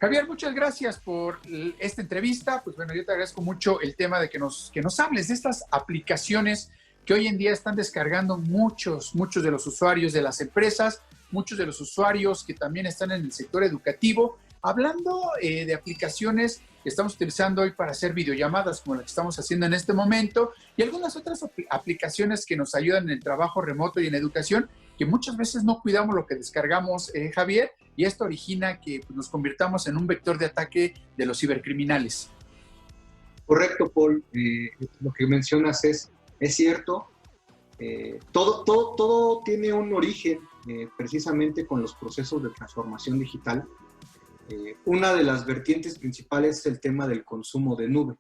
Javier, muchas gracias por esta entrevista. Pues bueno, yo te agradezco mucho el tema de que nos hables de estas aplicaciones que hoy en día están descargando muchos de los usuarios de las empresas, muchos de los usuarios que también están en el sector educativo. Hablando de aplicaciones que estamos utilizando hoy para hacer videollamadas, como la que estamos haciendo en este momento, y algunas otras aplicaciones que nos ayudan en el trabajo remoto y en educación, que muchas veces no cuidamos lo que descargamos, Javier, y esto origina que nos convirtamos en un vector de ataque de los cibercriminales. Correcto, Paul. Lo que mencionas es cierto. Todo tiene un origen precisamente con los procesos de transformación digital. Una de las vertientes principales es el tema del consumo de nube.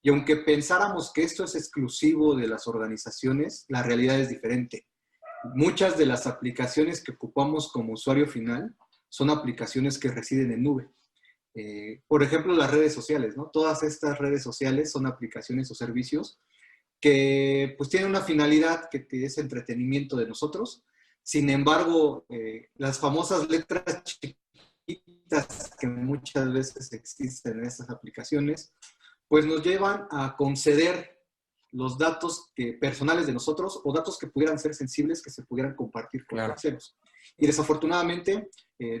Y aunque pensáramos que esto es exclusivo de las organizaciones, la realidad es diferente. Muchas de las aplicaciones que ocupamos como usuario final son aplicaciones que residen en nube. Por ejemplo, las redes sociales, ¿no? Todas estas redes sociales son aplicaciones o servicios que pues tienen una finalidad que es entretenimiento de nosotros. Sin embargo, las famosas letras chiquitas que muchas veces existen en estas aplicaciones, pues nos llevan a conceder los datos personales de nosotros o datos que pudieran ser sensibles que se pudieran compartir con terceros. Y desafortunadamente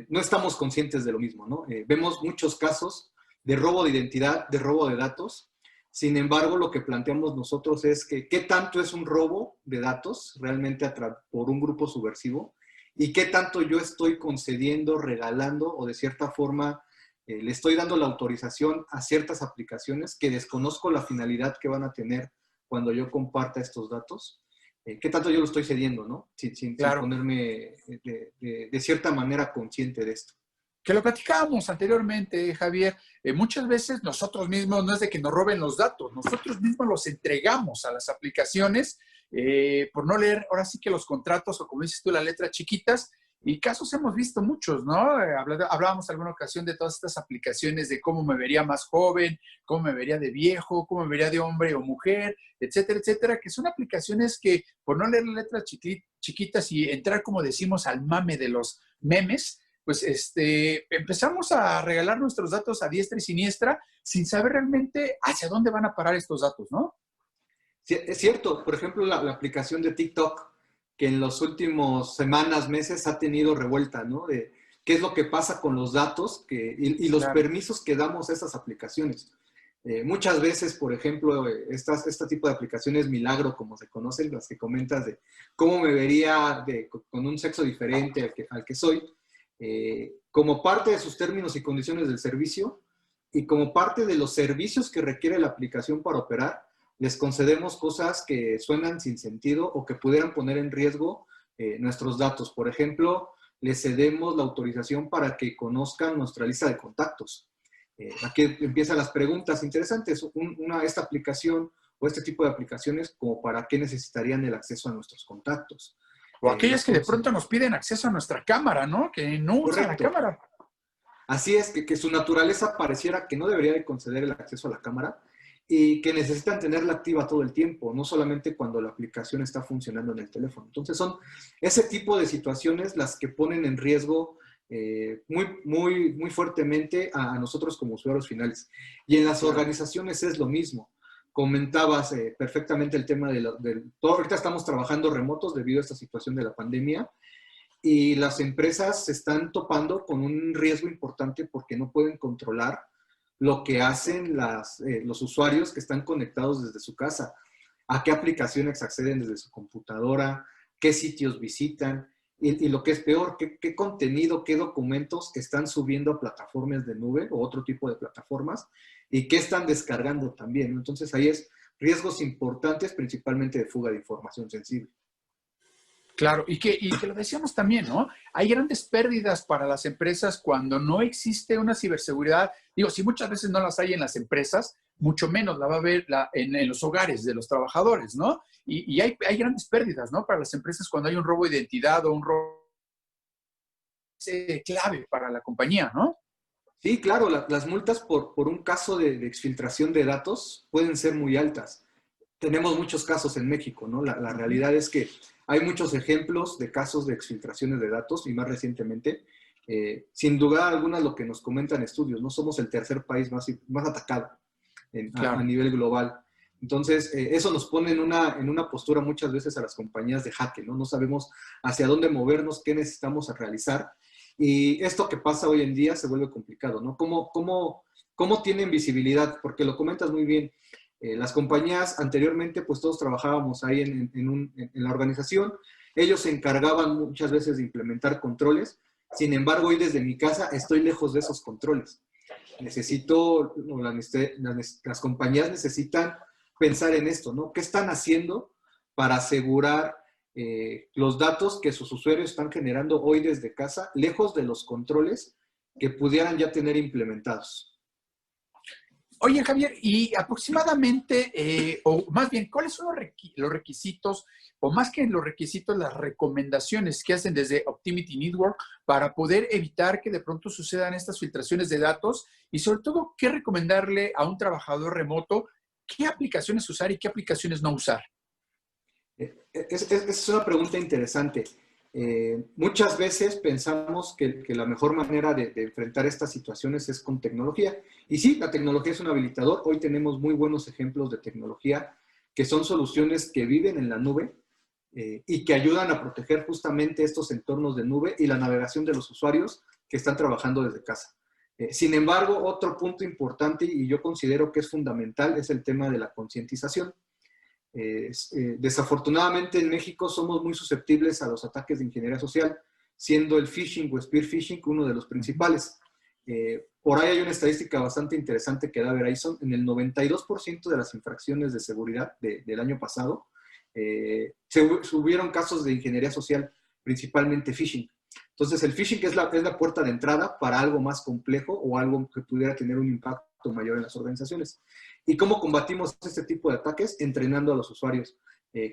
no estamos conscientes de lo mismo, ¿no? Vemos muchos casos de robo de identidad, de robo de datos. Sin embargo, lo que planteamos nosotros es que qué tanto es un robo de datos realmente por un grupo subversivo y qué tanto yo estoy concediendo, regalando o de cierta forma le estoy dando la autorización a ciertas aplicaciones que desconozco la finalidad que van a tener cuando yo comparta estos datos. ¿Qué tanto yo lo estoy cediendo, no? Sin ponerme de cierta manera consciente de esto. Que lo platicábamos anteriormente, Javier, muchas veces nosotros mismos no es de que nos roben los datos, nosotros mismos los entregamos a las aplicaciones por no leer ahora sí que los contratos o como dices tú, las letras chiquitas, y casos hemos visto muchos, ¿no? Hablábamos alguna ocasión de todas estas aplicaciones de cómo me vería más joven, cómo me vería de viejo, cómo me vería de hombre o mujer, etcétera, etcétera, que son aplicaciones que por no leer las letras chiquitas y entrar, como decimos, al mame de los memes, pues empezamos a regalar nuestros datos a diestra y siniestra sin saber realmente hacia dónde van a parar estos datos, ¿no? Sí, es cierto. Por ejemplo, la aplicación de TikTok, que en los últimos semanas, meses ha tenido revuelta, ¿no? De qué es lo que pasa con los datos y los permisos que damos a esas aplicaciones. Muchas veces, por ejemplo, este tipo de aplicaciones milagro, como se conocen, las que comentas de cómo me vería con un sexo diferente al que soy, como parte de sus términos y condiciones del servicio y como parte de los servicios que requiere la aplicación para operar, les concedemos cosas que suenan sin sentido o que pudieran poner en riesgo nuestros datos. Por ejemplo, les cedemos la autorización para que conozcan nuestra lista de contactos. Aquí empiezan las preguntas interesantes. Esta aplicación o este tipo de aplicaciones, ¿como para qué necesitarían el acceso a nuestros contactos? O aquellas que de pronto nos piden acceso a nuestra cámara, ¿no? Que no usan la cámara. Así es, que su naturaleza pareciera que no debería de conceder el acceso a la cámara y que necesitan tenerla activa todo el tiempo, no solamente cuando la aplicación está funcionando en el teléfono. Entonces son ese tipo de situaciones las que ponen en riesgo muy fuertemente a nosotros como usuarios finales. Y en las organizaciones es lo mismo. Comentabas perfectamente el tema todo. Ahorita estamos trabajando remotos debido a esta situación de la pandemia y las empresas se están topando con un riesgo importante porque no pueden controlar lo que hacen los usuarios que están conectados desde su casa, a qué aplicaciones acceden desde su computadora, qué sitios visitan y lo que es peor, qué contenido, qué documentos están subiendo a plataformas de nube o otro tipo de plataformas y qué están descargando también, ¿no? Entonces ahí es riesgos importantes, principalmente de fuga de información sensible. Claro, y que lo decíamos también, ¿no? Hay grandes pérdidas para las empresas cuando no existe una ciberseguridad. Digo, si muchas veces no las hay en las empresas, mucho menos la va a haber en los hogares de los trabajadores, ¿no? Y hay grandes pérdidas, ¿no? Para las empresas cuando hay un robo de identidad o un robo clave para la compañía, ¿no? Sí, claro, las multas por un caso de exfiltración de datos pueden ser muy altas. Tenemos muchos casos en México, ¿no? La realidad es que hay muchos ejemplos de casos de exfiltraciones de datos y más recientemente Sin duda alguna, lo que nos comentan estudios, ¿no? Somos el tercer país más atacado a nivel global. Entonces, eso nos pone en una postura muchas veces a las compañías de jaque, ¿no? No sabemos hacia dónde movernos, qué necesitamos realizar. Y esto que pasa hoy en día se vuelve complicado, ¿no? ¿Cómo tienen visibilidad? Porque lo comentas muy bien. Las compañías anteriormente, pues todos trabajábamos ahí en la organización. Ellos se encargaban muchas veces de implementar controles. Sin embargo, hoy desde mi casa estoy lejos de esos controles. Las compañías necesitan pensar en esto, ¿no? ¿Qué están haciendo para asegurar los datos que sus usuarios están generando hoy desde casa, lejos de los controles que pudieran ya tener implementados? Oye, Javier, y aproximadamente, o más bien, ¿cuáles son los requisitos, o más que los requisitos, las recomendaciones que hacen desde Optimity Network para poder evitar que de pronto sucedan estas filtraciones de datos? Y sobre todo, ¿qué recomendarle a un trabajador remoto? ¿Qué aplicaciones usar y qué aplicaciones no usar? Es una pregunta interesante. Muchas veces pensamos que la mejor manera de enfrentar estas situaciones es con tecnología. Y sí, la tecnología es un habilitador. Hoy tenemos muy buenos ejemplos de tecnología que son soluciones que viven en la nube y que ayudan a proteger justamente estos entornos de nube y la navegación de los usuarios que están trabajando desde casa. Sin embargo, otro punto importante y yo considero que es fundamental es el tema de la concientización. Desafortunadamente en México somos muy susceptibles a los ataques de ingeniería social, siendo el phishing o spear phishing uno de los principales. Por ahí hay una estadística bastante interesante que da Verizon. En el 92% de las infracciones de seguridad del año pasado, hubieron casos de ingeniería social, principalmente phishing. Entonces el phishing es la puerta de entrada para algo más complejo o algo que pudiera tener un impacto mayor en las organizaciones. ¿Y cómo combatimos este tipo de ataques? Entrenando a los usuarios,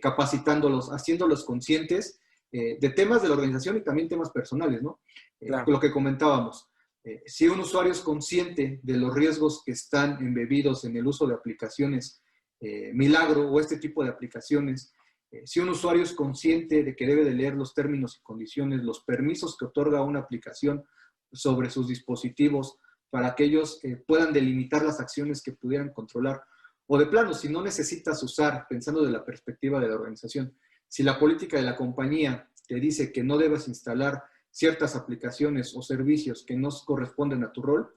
capacitándolos, haciéndolos conscientes de temas de la organización y también temas personales, ¿no? Claro. Lo que comentábamos. Si un usuario es consciente de los riesgos que están embebidos en el uso de aplicaciones Milagro o este tipo de aplicaciones, si un usuario es consciente de que debe de leer los términos y condiciones, los permisos que otorga una aplicación sobre sus dispositivos, para que ellos puedan delimitar las acciones que pudieran controlar. O de plano, si no necesitas usar, pensando de la perspectiva de la organización, si la política de la compañía te dice que no debes instalar ciertas aplicaciones o servicios que no corresponden a tu rol,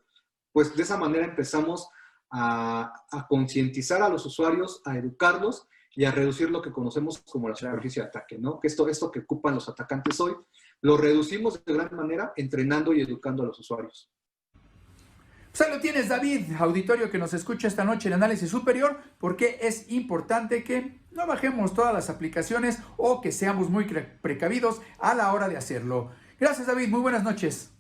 pues de esa manera empezamos a concientizar a los usuarios, a educarlos y a reducir lo que conocemos como la superficie de ataque, ¿no? Que esto que ocupan los atacantes hoy, lo reducimos de gran manera entrenando y educando a los usuarios. Pues ahí lo tienes, David, auditorio que nos escucha esta noche en Análisis Superior, porque es importante que no bajemos todas las aplicaciones o que seamos muy precavidos a la hora de hacerlo. Gracias, David, muy buenas noches.